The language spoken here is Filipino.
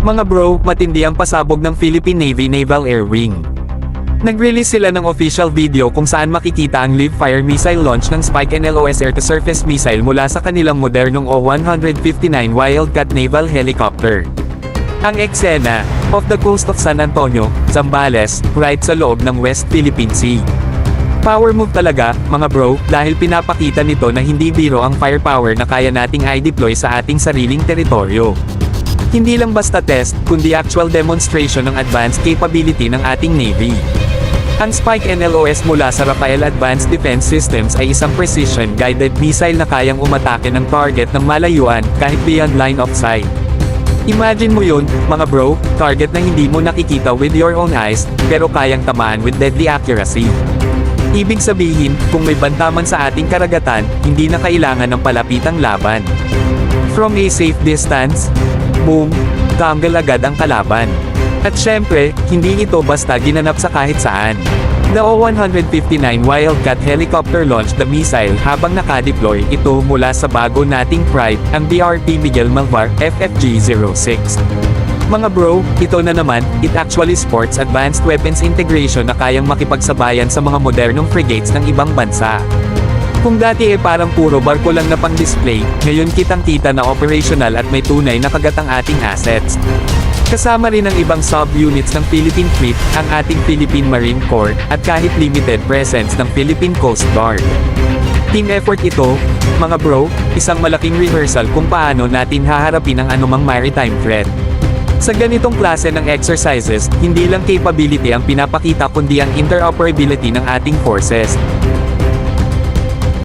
Mga bro, matindi ang pasabog ng Philippine Navy Naval Air Wing. Nag-release sila ng official video kung saan makikita ang live fire missile launch ng Spike NLOS air-to-surface missile mula sa kanilang modernong O-159 Wildcat naval helicopter. Ang eksena, off the coast of San Antonio, Zambales, right sa loob ng West Philippine Sea. Power move talaga, mga bro, dahil pinapakita nito na hindi biro ang firepower na kaya nating i-deploy sa ating sariling teritoryo. Hindi lang basta test, kundi actual demonstration ng advanced capability ng ating Navy. Ang Spike NLOS mula sa Rafael Advanced Defense Systems ay isang precision-guided missile na kayang umatake ng target ng malayuan, kahit beyond line of sight. Imagine mo yun, mga bro, target na hindi mo nakikita with your own eyes, pero kayang tamaan with deadly accuracy. Ibig sabihin, kung may banta man sa ating karagatan, hindi na kailangan ng palapitang laban. From a safe distance, boom, tanggal agad ang kalaban. At syempre, hindi ito basta ginanap sa kahit saan. The O-159 Wildcat helicopter launched the missile habang nakadeploy ito mula sa bago nating pride, ang BRP Miguel Malvar FFG-06. Mga bro, ito na naman, it actually sports advanced weapons integration na kayang makipagsabayan sa mga modernong frigates ng ibang bansa. Kung dati parang puro barko lang na pang-display, ngayon kitang-kita na operational at may tunay na kagat ang ating assets. Kasama rin ang ibang sub-units ng Philippine Fleet, ang ating Philippine Marine Corps, at kahit limited presence ng Philippine Coast Guard. Team effort ito, mga bro, isang malaking rehearsal kung paano natin haharapin ang anumang maritime threat. Sa ganitong klase ng exercises, hindi lang capability ang pinapakita kundi ang interoperability ng ating forces.